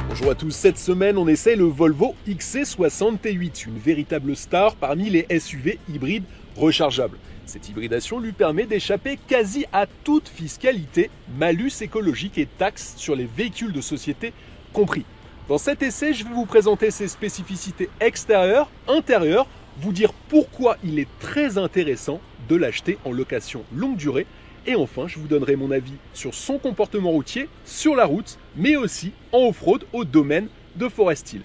Bonjour à tous, cette semaine on essaie le Volvo XC60 T8, une véritable star parmi les SUV hybrides rechargeables. Cette hybridation lui permet d'échapper quasi à toute fiscalité, malus écologique et taxes sur les véhicules de société compris. Dans cet essai, je vais vous présenter ses spécificités extérieures, intérieures, vous dire pourquoi il est très intéressant de l'acheter en location longue durée. Et enfin, je vous donnerai mon avis sur son comportement routier, sur la route, mais aussi en off-road au domaine de Forest Hill.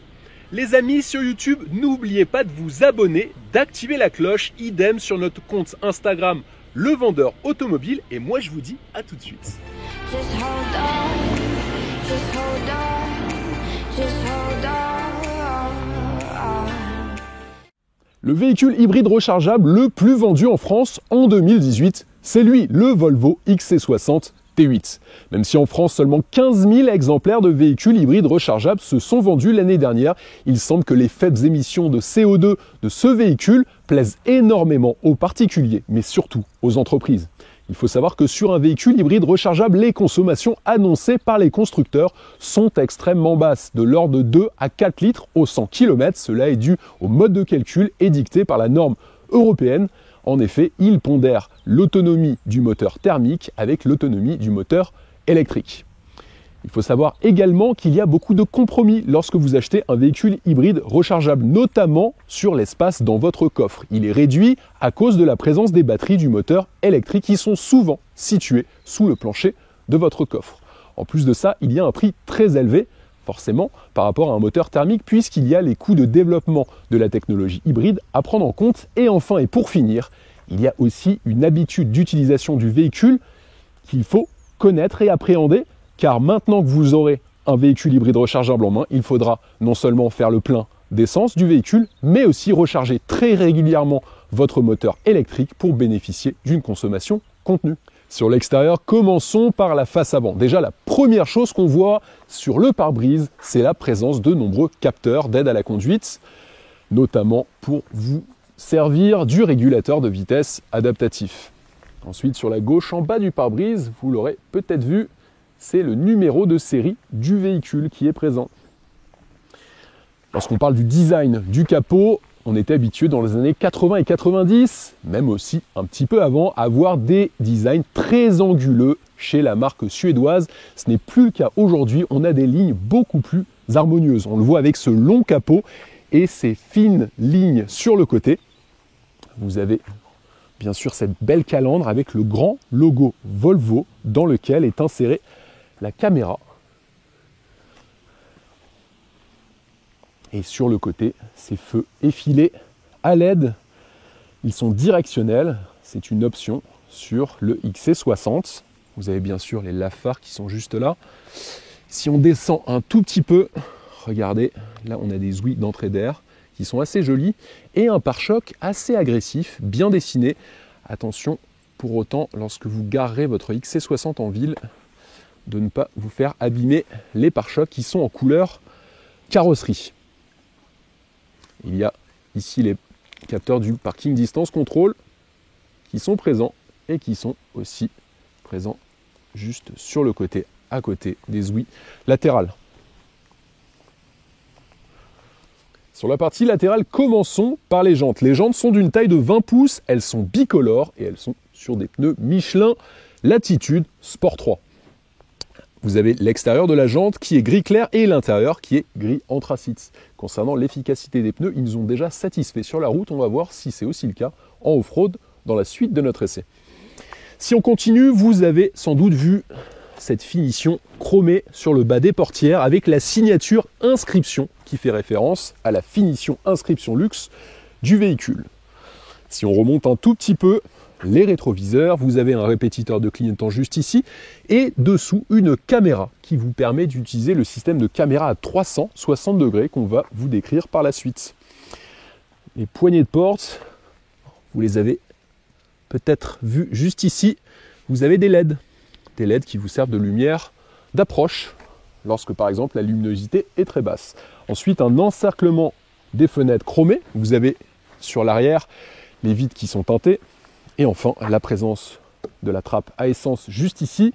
Les amis sur YouTube, n'oubliez pas de vous abonner, d'activer la cloche, idem sur notre compte Instagram, Le Vendeur Automobile. Et moi, je vous dis à tout de suite. Le véhicule hybride rechargeable le plus vendu en France en 2018, c'est lui, le Volvo XC60 T8. Même si en France, seulement 15 000 exemplaires de véhicules hybrides rechargeables se sont vendus l'année dernière, il semble que les faibles émissions de CO2 de ce véhicule plaisent énormément aux particuliers, mais surtout aux entreprises. Il faut savoir que sur un véhicule hybride rechargeable, les consommations annoncées par les constructeurs sont extrêmement basses, de l'ordre de 2 à 4 litres au 100 km. Cela est dû au mode de calcul édicté par la norme européenne. En effet, il pondère l'autonomie du moteur thermique avec l'autonomie du moteur électrique. Il faut savoir également qu'il y a beaucoup de compromis lorsque vous achetez un véhicule hybride rechargeable, notamment sur l'espace dans votre coffre. Il est réduit à cause de la présence des batteries du moteur électrique qui sont souvent situées sous le plancher de votre coffre. En plus de ça, il y a un prix très élevé, forcément, par rapport à un moteur thermique, puisqu'il y a les coûts de développement de la technologie hybride à prendre en compte. Et enfin, et pour finir, il y a aussi une habitude d'utilisation du véhicule qu'il faut connaître et appréhender, car maintenant que vous aurez un véhicule hybride rechargeable en main, il faudra non seulement faire le plein d'essence du véhicule, mais aussi recharger très régulièrement votre moteur électrique pour bénéficier d'une consommation contenue. Sur l'extérieur, commençons par la face avant. Déjà, la première chose qu'on voit sur le pare-brise, c'est la présence de nombreux capteurs d'aide à la conduite, notamment pour vous servir du régulateur de vitesse adaptatif. Ensuite, sur la gauche, en bas du pare-brise, vous l'aurez peut-être vu, c'est le numéro de série du véhicule qui est présent. Lorsqu'on parle du design du capot, on était habitué dans les années 80 et 90, même aussi un petit peu avant, à avoir des designs très anguleux chez la marque suédoise. Ce n'est plus le cas aujourd'hui, on a des lignes beaucoup plus harmonieuses. On le voit avec ce long capot et ces fines lignes sur le côté. Vous avez bien sûr cette belle calandre avec le grand logo Volvo dans lequel est insérée la caméra. Et sur le côté, ces feux effilés à LED, ils sont directionnels. C'est une option sur le XC60. Vous avez bien sûr les lave-phares qui sont juste là. Si on descend un tout petit peu, regardez, là on a des ouïes d'entrée d'air qui sont assez jolies et un pare-choc assez agressif, bien dessiné. Attention, pour autant, lorsque vous garerez votre XC60 en ville, de ne pas vous faire abîmer les pare-chocs qui sont en couleur carrosserie. Il y a ici les capteurs du parking distance control qui sont présents et qui sont aussi présents juste sur le côté, à côté des ouïes latérales. Sur la partie latérale, commençons par les jantes. Les jantes sont d'une taille de 20 pouces, elles sont bicolores et elles sont sur des pneus Michelin Latitude Sport 3. Vous avez l'extérieur de la jante qui est gris clair et l'intérieur qui est gris anthracite. Concernant l'efficacité des pneus, ils nous ont déjà satisfait sur la route. On va voir si c'est aussi le cas en off-road dans la suite de notre essai. Si on continue, vous avez sans doute vu cette finition chromée sur le bas des portières avec la signature inscription qui fait référence à la finition inscription luxe du véhicule. Si on remonte un tout petit peu, les rétroviseurs, vous avez un répétiteur de clignotant juste ici et dessous une caméra qui vous permet d'utiliser le système de caméra à 360 degrés qu'on va vous décrire par la suite. Les poignées de porte, vous les avez peut-être vues juste ici. vous avez des LED. Des LED qui vous servent de lumière d'approche lorsque par exemple la luminosité est très basse. Ensuite, un encerclement des fenêtres chromées. Vous avez sur l'arrière les vitres qui sont teintées. Et enfin, la présence de la trappe à essence juste ici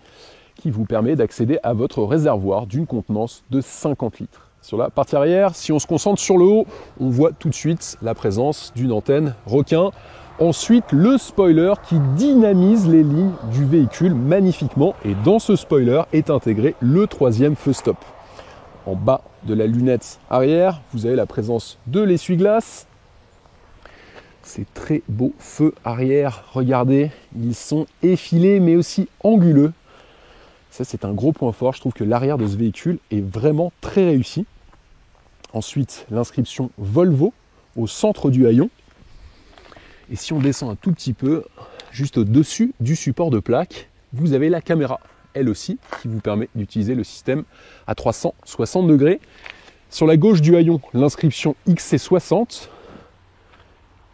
qui vous permet d'accéder à votre réservoir d'une contenance de 50 litres. Sur la partie arrière, si on se concentre sur le haut, on voit tout de suite la présence d'une antenne requin. Ensuite, le spoiler qui dynamise les lignes du véhicule magnifiquement. Et dans ce spoiler est intégré le troisième feu stop. En bas de la lunette arrière, vous avez la présence de l'essuie-glace. Ces très beaux feux arrière, regardez, ils sont effilés mais aussi anguleux. Ça, c'est un gros point fort. Je trouve que l'arrière de ce véhicule est vraiment très réussi. Ensuite, l'inscription Volvo au centre du haillon. Et si on descend un tout petit peu, juste au-dessus du support de plaque, vous avez la caméra, elle aussi, qui vous permet d'utiliser le système à 360 degrés. Sur la gauche du haillon, l'inscription XC60.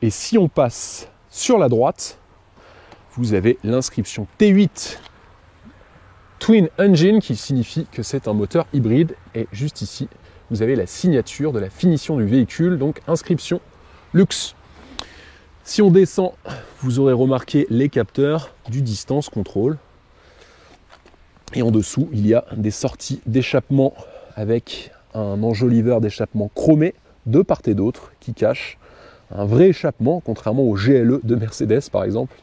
Et si on passe sur la droite, vous avez l'inscription T8 Twin Engine qui signifie que c'est un moteur hybride. Et juste ici, vous avez la signature de la finition du véhicule, donc inscription Luxe. Si on descend, vous aurez remarqué les capteurs du distance control. Et en dessous, il y a des sorties d'échappement avec un enjoliveur d'échappement chromé de part et d'autre qui cache un vrai échappement, contrairement au GLE de Mercedes par exemple.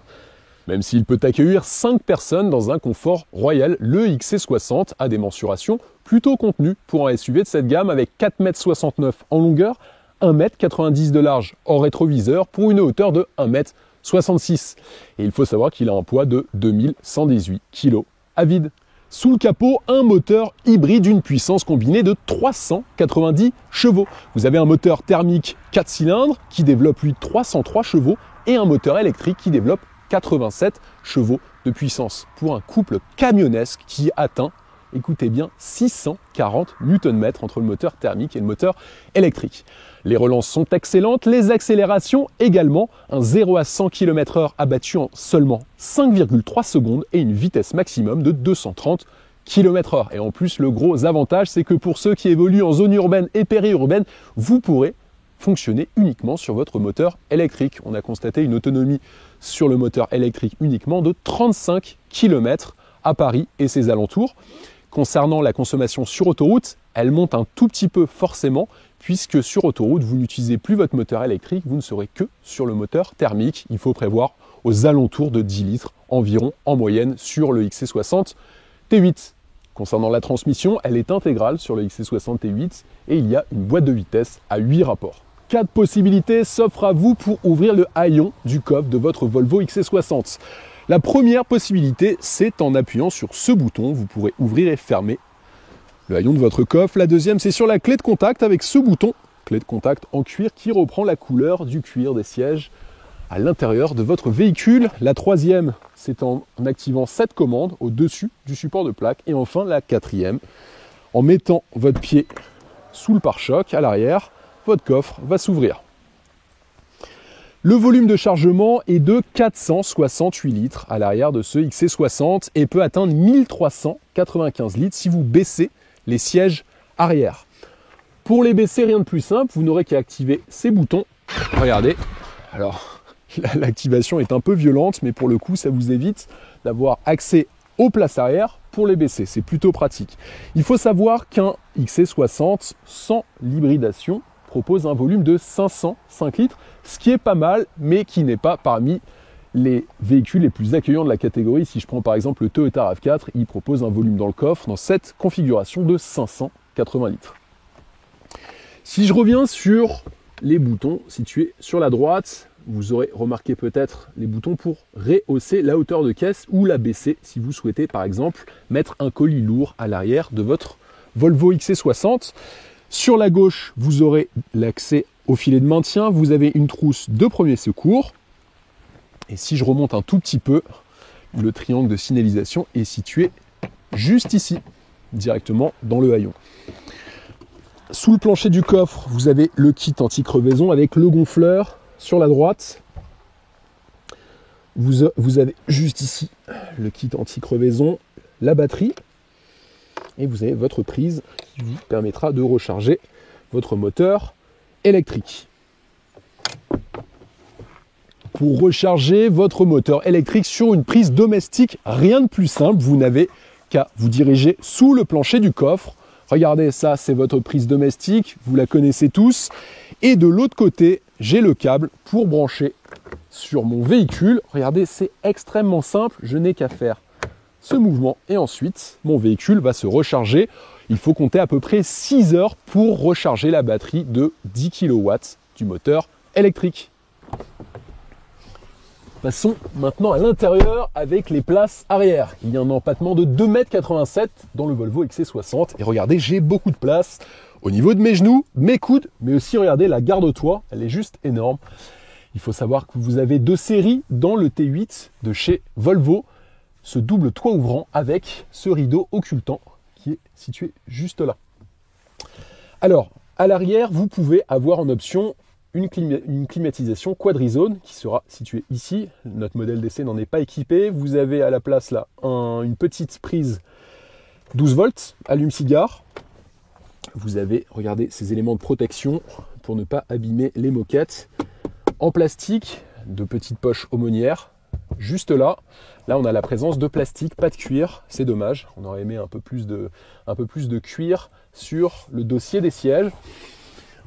Même s'il peut accueillir 5 personnes dans un confort royal, le XC60 a des mensurations plutôt contenues pour un SUV de cette gamme avec 4,69 m en longueur, 1,90 m de large hors rétroviseur pour une hauteur de 1,66 m. Et il faut savoir qu'il a un poids de 2118 kg à vide. Sous le capot, un moteur hybride d'une puissance combinée de 390 chevaux. Vous avez un moteur thermique 4 cylindres qui développe lui 303 chevaux et un moteur électrique qui développe 87 chevaux de puissance pour un couple camionnesque qui atteint, écoutez bien, 640 Nm entre le moteur thermique et le moteur électrique. Les relances sont excellentes, les accélérations également, un 0 à 100 km/h abattu en seulement 5,3 secondes et une vitesse maximum de 230 km/h. Et en plus, le gros avantage, c'est que pour ceux qui évoluent en zone urbaine et périurbaine, vous pourrez fonctionner uniquement sur votre moteur électrique. On a constaté une autonomie sur le moteur électrique uniquement de 35 km à Paris et ses alentours. Concernant la consommation sur autoroute, elle monte un tout petit peu forcément, puisque sur autoroute, vous n'utilisez plus votre moteur électrique, vous ne serez que sur le moteur thermique. Il faut prévoir aux alentours de 10 litres environ en moyenne sur le XC60 T8. Concernant la transmission, elle est intégrale sur le XC60 T8 et il y a une boîte de vitesse à 8 rapports. 4 possibilités s'offrent à vous pour ouvrir le haillon du coffre de votre Volvo XC60. La première possibilité, c'est en appuyant sur ce bouton, vous pourrez ouvrir et fermer le haillon de votre coffre. La deuxième, c'est sur la clé de contact avec ce bouton, clé de contact en cuir qui reprend la couleur du cuir des sièges à l'intérieur de votre véhicule. La troisième, c'est en activant cette commande au-dessus du support de plaque. Et enfin, la quatrième, en mettant votre pied sous le pare-choc à l'arrière, votre coffre va s'ouvrir. Le volume de chargement est de 468 litres à l'arrière de ce XC60 et peut atteindre 1395 litres si vous baissez les sièges arrière. Pour les baisser, rien de plus simple, vous n'aurez qu'à activer ces boutons. Regardez, alors l'activation est un peu violente, mais pour le coup, ça vous évite d'avoir accès aux places arrière pour les baisser. C'est plutôt pratique. Il faut savoir qu'un XC60 sans l'hybridation propose un volume de 505 litres, ce qui est pas mal, mais qui n'est pas parmi les véhicules les plus accueillants de la catégorie. Si je prends par exemple le Toyota RAV4, il propose un volume dans le coffre, dans cette configuration, de 580 litres. Si je reviens sur les boutons situés sur la droite, vous aurez remarqué peut-être les boutons pour rehausser la hauteur de caisse ou la baisser si vous souhaitez par exemple mettre un colis lourd à l'arrière de votre Volvo XC60. Sur la gauche, vous aurez l'accès au filet de maintien, vous avez une trousse de premier secours. Et si je remonte un tout petit peu, le triangle de signalisation est situé juste ici, directement dans le haillon. Sous le plancher du coffre, vous avez le kit anti-crevaison avec le gonfleur sur la droite. Vous avez juste ici le kit anti-crevaison, la batterie, et vous avez votre prise qui vous permettra de recharger votre moteur électrique. Pour recharger votre moteur électrique sur une prise domestique, rien de plus simple, vous n'avez qu'à vous diriger sous le plancher du coffre. Regardez, ça c'est votre prise domestique, vous la connaissez tous. Et de l'autre côté, j'ai le câble pour brancher sur mon véhicule. Regardez, c'est extrêmement simple, je n'ai qu'à faire ce mouvement et ensuite mon véhicule va se recharger. Il faut compter à peu près 6 heures pour recharger la batterie de 10 kW du moteur électrique. Passons maintenant à l'intérieur avec les places arrière. Il y a un empattement de 2,87 m dans le Volvo XC60. Et regardez, j'ai beaucoup de place au niveau de mes genoux, mes coudes, mais aussi regardez la garde-toit, elle est juste énorme. Il faut savoir que vous avez 2 séries dans le T8 de chez Volvo. Ce double toit ouvrant avec ce rideau occultant qui est situé juste là. Alors, à l'arrière, vous pouvez avoir en option une climatisation quadrizone qui sera située ici. Notre modèle d'essai n'en est pas équipé. Vous avez à la place là une petite prise 12 volts, allume-cigare. Vous avez, regardez, ces éléments de protection pour ne pas abîmer les moquettes. En plastique, de petites poches aumônières. Juste là, on a la présence de plastique, pas de cuir. C'est dommage, on aurait aimé un peu plus de cuir sur le dossier des sièges.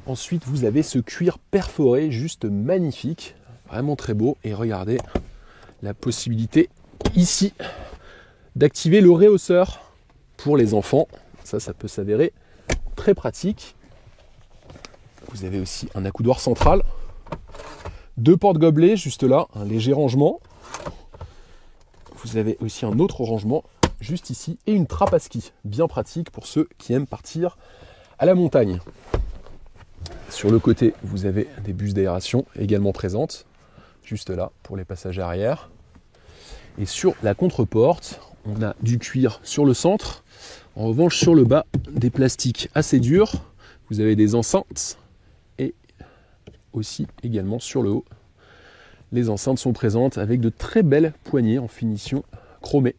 Ensuite, vous avez ce cuir perforé, juste magnifique, vraiment très beau. Et regardez la possibilité ici d'activer le réhausseur pour les enfants. Ça peut s'avérer très pratique. Vous avez aussi un accoudoir central, 2 porte-gobelets juste là, un léger rangement. Vous avez aussi un autre rangement juste ici et une trappe à ski, bien pratique pour ceux qui aiment partir à la montagne. Sur le côté, vous avez des buses d'aération également présentes, juste là, pour les passagers arrière. Et sur la contre-porte, on a du cuir sur le centre. En revanche, sur le bas, des plastiques assez durs. Vous avez des enceintes et aussi également sur le haut. Les enceintes sont présentes avec de très belles poignées en finition chromée.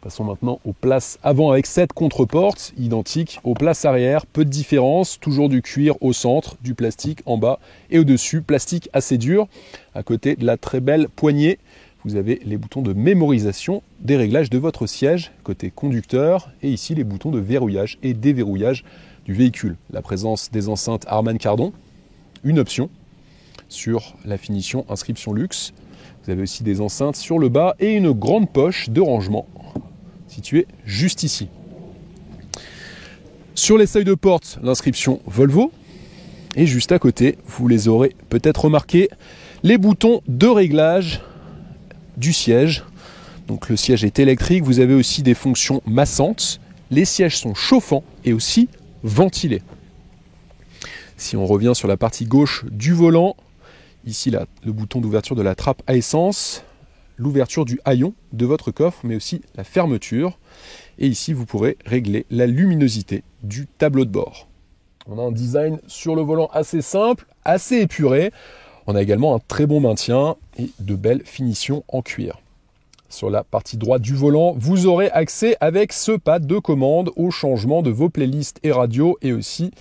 Passons maintenant aux places avant avec cette contre-porte, identique aux places arrière, peu de différence, toujours du cuir au centre, du plastique en bas et au-dessus, plastique assez dur. À côté de la très belle poignée, vous avez les boutons de mémorisation des réglages de votre siège, côté conducteur, et ici les boutons de verrouillage et déverrouillage du véhicule. La présence des enceintes Harman Kardon, une option sur la finition inscription luxe. Vous avez aussi des enceintes sur le bas et une grande poche de rangement située juste ici. Sur les seuils de porte, l'inscription Volvo. Et juste à côté, vous les aurez peut-être remarqué, les boutons de réglage du siège. Donc le siège est électrique, vous avez aussi des fonctions massantes. Les sièges sont chauffants et aussi ventilés. Si on revient sur la partie gauche du volant, ici là, le bouton d'ouverture de la trappe à essence, l'ouverture du haillon de votre coffre, mais aussi la fermeture. Et ici, vous pourrez régler la luminosité du tableau de bord. On a un design sur le volant assez simple, assez épuré. On a également un très bon maintien et de belles finitions en cuir. Sur la partie droite du volant, vous aurez accès avec ce pad de commande au changement de vos playlists et radios et aussi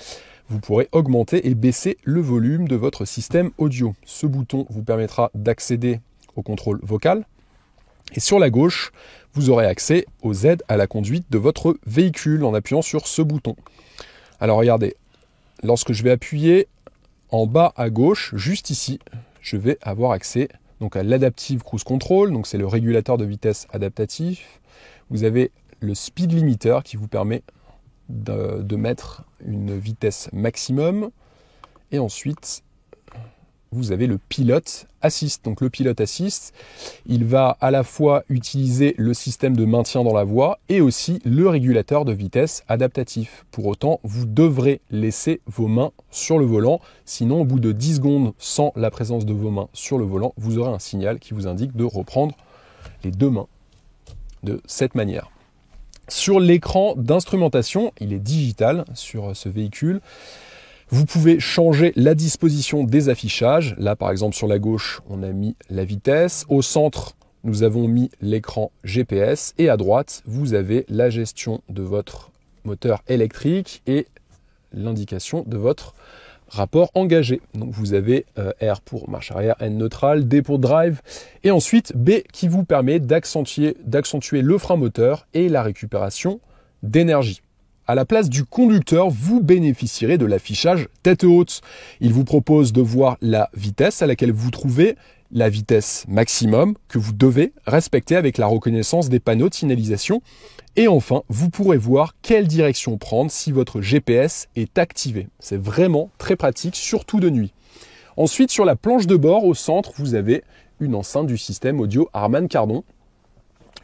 vous pourrez augmenter et baisser le volume de votre système audio. Ce bouton vous permettra d'accéder au contrôle vocal. Et sur la gauche, vous aurez accès aux aides à la conduite de votre véhicule en appuyant sur ce bouton. Alors regardez, lorsque je vais appuyer en bas à gauche, juste ici, je vais avoir accès donc à l'Adaptive Cruise Control, donc c'est le régulateur de vitesse adaptatif. Vous avez le Speed Limiter qui vous permet de mettre une vitesse maximum. Et ensuite, vous avez le Pilot Assist. Donc le Pilot Assist, il va à la fois utiliser le système de maintien dans la voie et aussi le régulateur de vitesse adaptatif. Pour autant, vous devrez laisser vos mains sur le volant. Sinon, au bout de 10 secondes sans la présence de vos mains sur le volant, vous aurez un signal qui vous indique de reprendre les 2 mains de cette manière. Sur l'écran d'instrumentation, il est digital sur ce véhicule. Vous pouvez changer la disposition des affichages. Là, par exemple, sur la gauche, on a mis la vitesse. Au centre, nous avons mis l'écran GPS et à droite, vous avez la gestion de votre moteur électrique et l'indication de votre rapport engagé. Donc vous avez R pour marche arrière, N neutral, D pour drive et ensuite B qui vous permet d'accentuer le frein moteur et la récupération d'énergie. À la place du conducteur, vous bénéficierez de l'affichage tête haute. Il vous propose de voir la vitesse à laquelle vous trouvez, la vitesse maximum que vous devez respecter avec la reconnaissance des panneaux de signalisation. Et enfin, vous pourrez voir quelle direction prendre si votre GPS est activé. C'est vraiment très pratique, surtout de nuit. Ensuite, sur la planche de bord, au centre, vous avez une enceinte du système audio Harman Kardon.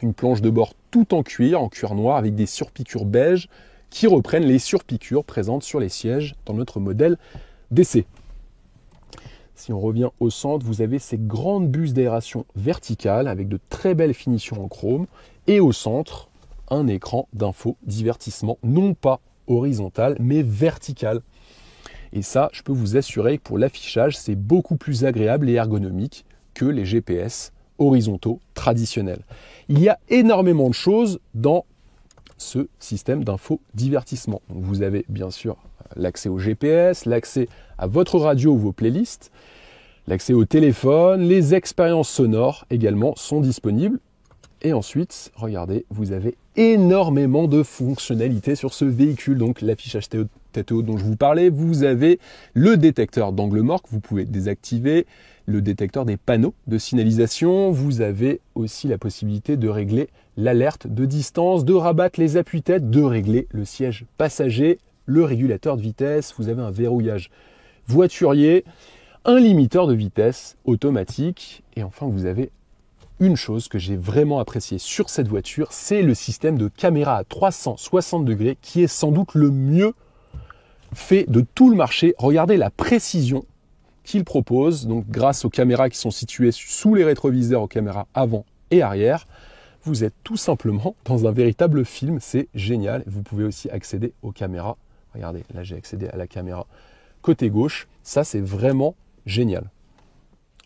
Une planche de bord tout en cuir noir avec des surpiqûres beige qui reprennent les surpiqûres présentes sur les sièges dans notre modèle DC. Si on revient au centre, vous avez ces grandes buses d'aération verticales avec de très belles finitions en chrome. Et au centre, un écran d'info divertissement, non pas horizontal, mais vertical. Et ça, je peux vous assurer que pour l'affichage, c'est beaucoup plus agréable et ergonomique que les GPS horizontaux traditionnels. Il y a énormément de choses dans ce système d'info divertissement. Donc vous avez bien sûr l'accès au GPS, l'accès à votre radio ou vos playlists, l'accès au téléphone, les expériences sonores également sont disponibles. Et ensuite, regardez, vous avez énormément de fonctionnalités sur ce véhicule. Donc l'affichage tête haute dont je vous parlais, vous avez le détecteur d'angle mort que vous pouvez désactiver, le détecteur des panneaux de signalisation. Vous avez aussi la possibilité de régler l'alerte de distance, de rabattre les appuis-têtes, de régler le siège passager, le régulateur de vitesse. Vous avez un verrouillage voiturier, un limiteur de vitesse automatique. Et enfin, vous avez une chose que j'ai vraiment appréciée sur cette voiture, c'est le système de caméra à 360 degrés qui est sans doute le mieux fait de tout le marché. Regardez la précision qu'il propose. Donc, grâce aux caméras qui sont situées sous les rétroviseurs, aux caméras avant et arrière, vous êtes tout simplement dans un véritable film. C'est génial. Vous pouvez aussi accéder aux caméras. Regardez, là j'ai accédé à la caméra côté gauche. Ça, c'est vraiment génial.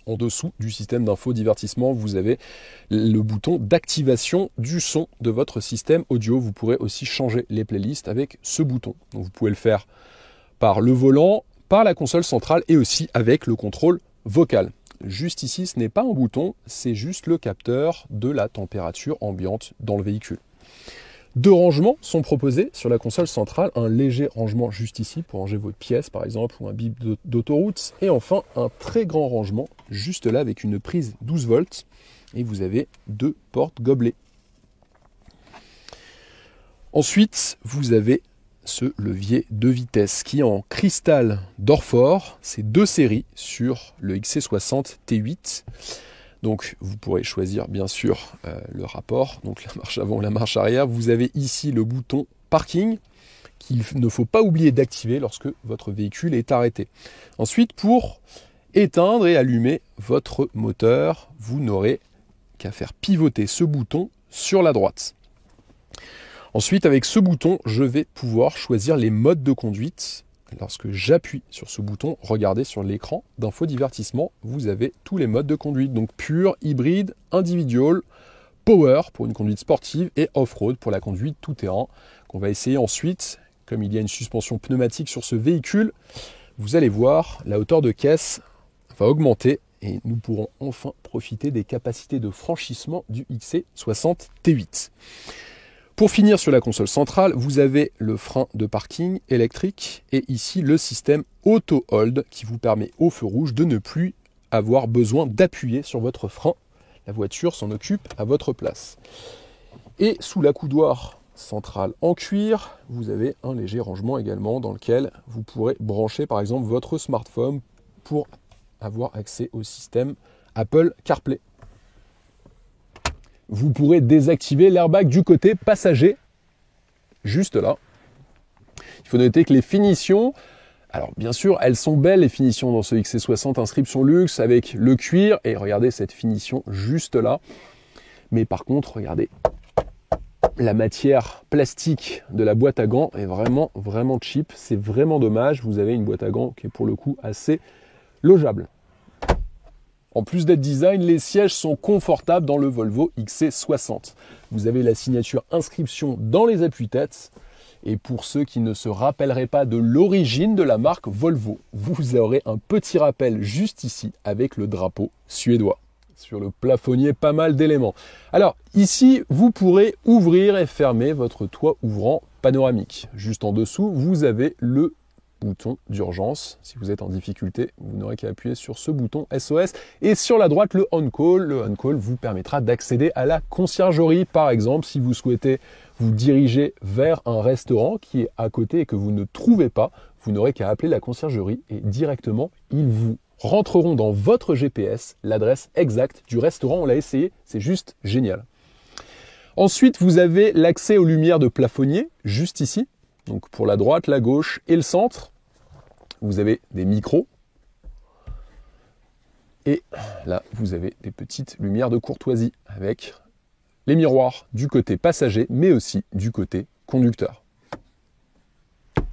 En dessous du système d'info divertissement, vous avez le bouton d'activation du son de votre système audio. Vous pourrez aussi changer les playlists avec ce bouton. Donc, vous pouvez le faire par le volant, par la console centrale et aussi avec le contrôle vocal. Juste ici, ce n'est pas un bouton, c'est juste le capteur de la température ambiante dans le véhicule. Deux rangements sont proposés sur la console centrale, un léger rangement juste ici pour ranger votre pièce par exemple ou un bip d'autoroute et enfin un très grand rangement juste là avec une prise 12 volts et vous avez deux portes gobelets. Ensuite, vous avez ce levier de vitesse qui est en cristal d'Orfort, c'est deux séries sur le XC60 T8. Donc vous pourrez choisir bien sûr le rapport, donc la marche avant ou la marche arrière. Vous avez ici le bouton parking qu'il ne faut pas oublier d'activer lorsque votre véhicule est arrêté. Ensuite, pour éteindre et allumer votre moteur, vous n'aurez qu'à faire pivoter ce bouton sur la droite. Ensuite, avec ce bouton, je vais pouvoir choisir les modes de conduite. Lorsque j'appuie sur ce bouton, regardez sur l'écran d'info divertissement, vous avez tous les modes de conduite. Donc pur, hybride, individual, power pour une conduite sportive et off-road pour la conduite tout-terrain. Qu'on va essayer ensuite, comme il y a une suspension pneumatique sur ce véhicule, vous allez voir, la hauteur de caisse va augmenter et nous pourrons enfin profiter des capacités de franchissement du XC60 T8. Pour finir sur la console centrale, vous avez le frein de parking électrique et ici le système Auto Hold qui vous permet au feu rouge de ne plus avoir besoin d'appuyer sur votre frein. La voiture s'en occupe à votre place. Et sous l'accoudoir central en cuir, vous avez un léger rangement également dans lequel vous pourrez brancher par exemple votre smartphone pour avoir accès au système Apple CarPlay. Vous pourrez désactiver l'airbag du côté passager, juste là. Il faut noter que les finitions, alors bien sûr, elles sont belles, les finitions dans ce XC60 inscription luxe avec le cuir, et regardez cette finition juste là. Mais par contre, regardez, la matière plastique de la boîte à gants est vraiment cheap, c'est vraiment dommage. Vous avez une boîte à gants qui est pour le coup assez logeable. En plus d'être design, les sièges sont confortables dans le Volvo XC60. Vous avez la signature inscription dans les appuis-têtes. Et pour ceux qui ne se rappelleraient pas de l'origine de la marque Volvo, vous aurez un petit rappel juste ici avec le drapeau suédois. Sur le plafonnier, pas mal d'éléments. Alors ici, vous pourrez ouvrir et fermer votre toit ouvrant panoramique. Juste en dessous, vous avez le bouton d'urgence. Si vous êtes en difficulté, vous n'aurez qu'à appuyer sur ce bouton SOS. Et sur la droite, le on-call. Le on-call vous permettra d'accéder à la conciergerie. Par exemple, si vous souhaitez vous diriger vers un restaurant qui est à côté et que vous ne trouvez pas, vous n'aurez qu'à appeler la conciergerie et directement, ils vous rentreront dans votre GPS l'adresse exacte du restaurant. On l'a essayé, c'est juste génial. Ensuite, vous avez l'accès aux lumières de plafonnier, juste ici. Donc pour la droite, la gauche et le centre. Vous avez des micros. Et là, vous avez des petites lumières de courtoisie avec les miroirs du côté passager, mais aussi du côté conducteur.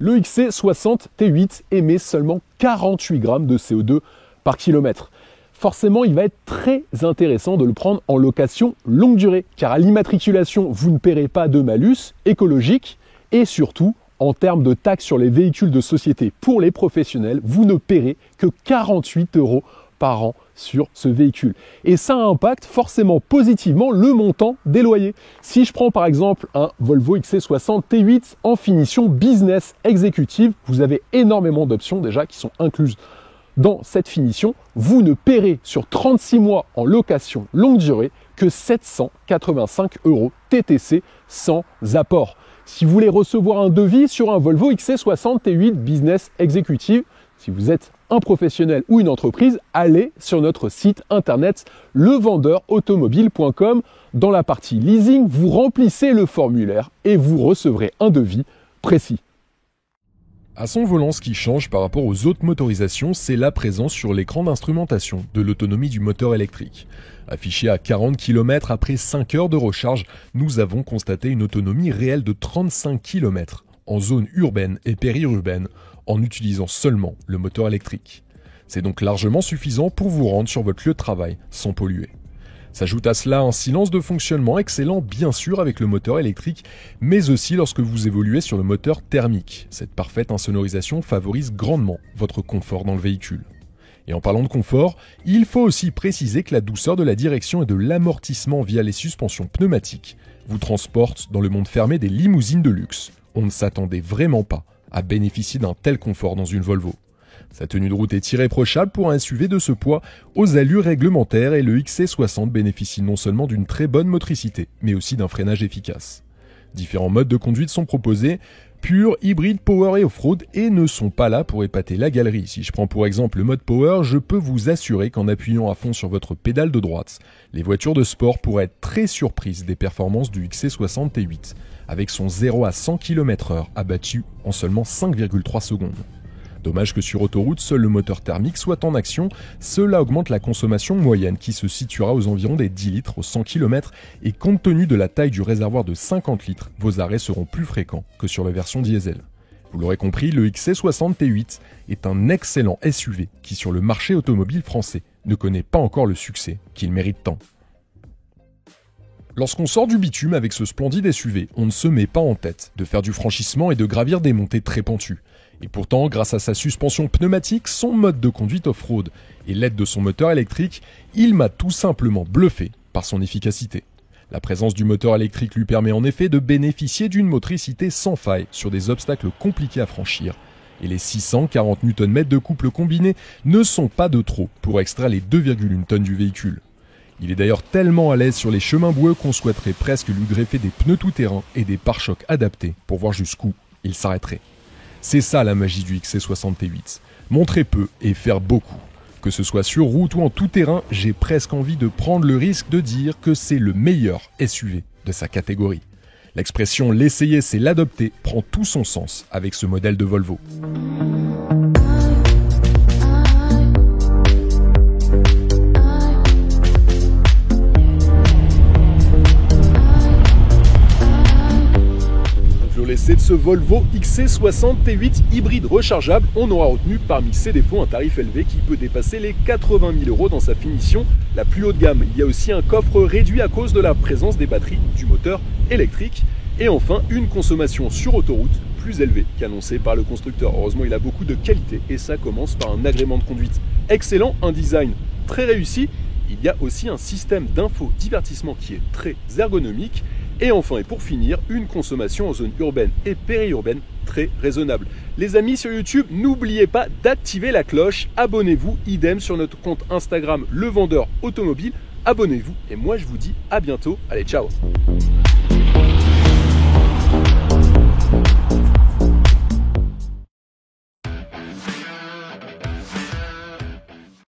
Le XC60 T8 émet seulement 48 grammes de CO2 par kilomètre. Forcément, il va être très intéressant de le prendre en location longue durée, car à l'immatriculation, vous ne paierez pas de malus écologique et surtout, en termes de taxes sur les véhicules de société pour les professionnels, vous ne paierez que 48 € par an sur ce véhicule. Et ça impacte forcément positivement le montant des loyers. Si je prends par exemple un Volvo XC60 T8 en finition business exécutive, vous avez énormément d'options déjà qui sont incluses dans cette finition. Vous ne paierez sur 36 mois en location longue durée que 785 € TTC sans apport. Si vous voulez recevoir un devis sur un Volvo XC60 T8 Business Executive, si vous êtes un professionnel ou une entreprise, allez sur notre site internet levendeurautomobile.com. Dans la partie leasing, vous remplissez le formulaire et vous recevrez un devis précis. À son volant, ce qui change par rapport aux autres motorisations, c'est la présence sur l'écran d'instrumentation de l'autonomie du moteur électrique. Affiché à 40 km après 5 heures de recharge, nous avons constaté une autonomie réelle de 35 km en zone urbaine et périurbaine en utilisant seulement le moteur électrique. C'est donc largement suffisant pour vous rendre sur votre lieu de travail sans polluer. S'ajoute à cela un silence de fonctionnement excellent bien sûr avec le moteur électrique, mais aussi lorsque vous évoluez sur le moteur thermique. Cette parfaite insonorisation favorise grandement votre confort dans le véhicule. Et en parlant de confort, il faut aussi préciser que la douceur de la direction et de l'amortissement via les suspensions pneumatiques vous transportent dans le monde fermé des limousines de luxe. On ne s'attendait vraiment pas à bénéficier d'un tel confort dans une Volvo. Sa tenue de route est irréprochable pour un SUV de ce poids aux allures réglementaires et le XC60 bénéficie non seulement d'une très bonne motricité, mais aussi d'un freinage efficace. Différents modes de conduite sont proposés, pur, hybride, power et off-road, et ne sont pas là pour épater la galerie. Si je prends pour exemple le mode power, je peux vous assurer qu'en appuyant à fond sur votre pédale de droite, les voitures de sport pourraient être très surprises des performances du XC60 T8, avec son 0 à 100 km/h abattu en seulement 5,3 secondes. Dommage que sur autoroute, seul le moteur thermique soit en action, cela augmente la consommation moyenne qui se situera aux environs des 10 litres au 100 km et compte tenu de la taille du réservoir de 50 litres, vos arrêts seront plus fréquents que sur la version diesel. Vous l'aurez compris, le XC60 T8 est un excellent SUV qui sur le marché automobile français ne connaît pas encore le succès qu'il mérite tant. Lorsqu'on sort du bitume avec ce splendide SUV, on ne se met pas en tête de faire du franchissement et de gravir des montées très pentues. Et pourtant, grâce à sa suspension pneumatique, son mode de conduite off-road et l'aide de son moteur électrique, il m'a tout simplement bluffé par son efficacité. La présence du moteur électrique lui permet en effet de bénéficier d'une motricité sans faille sur des obstacles compliqués à franchir. Et les 640 Nm de couple combiné ne sont pas de trop pour extraire les 2,1 tonnes du véhicule. Il est d'ailleurs tellement à l'aise sur les chemins boueux qu'on souhaiterait presque lui greffer des pneus tout-terrain et des pare-chocs adaptés pour voir jusqu'où il s'arrêterait. C'est ça la magie du XC60 T8, montrer peu et faire beaucoup. Que ce soit sur route ou en tout terrain, j'ai presque envie de prendre le risque de dire que c'est le meilleur SUV de sa catégorie. L'expression « l'essayer, c'est l'adopter » prend tout son sens avec ce modèle de Volvo. intéressé de ce Volvo XC60 T8 hybride rechargeable, on aura retenu parmi ses défauts un tarif élevé qui peut dépasser les 80 000 € dans sa finition la plus haut de gamme. Il y a aussi un coffre réduit à cause de la présence des batteries du moteur électrique. Et enfin, une consommation sur autoroute plus élevée qu'annoncée par le constructeur. Heureusement, il a beaucoup de qualité et ça commence par un agrément de conduite excellent, un design très réussi. Il y a aussi un système d'infodivertissement qui est très ergonomique. Et enfin, et pour finir, une consommation en zone urbaine et périurbaine très raisonnable. Les amis sur YouTube, n'oubliez pas d'activer la cloche. Abonnez-vous, idem sur notre compte Instagram Le Vendeur Automobile. Abonnez-vous et moi je vous dis à bientôt. Allez, ciao!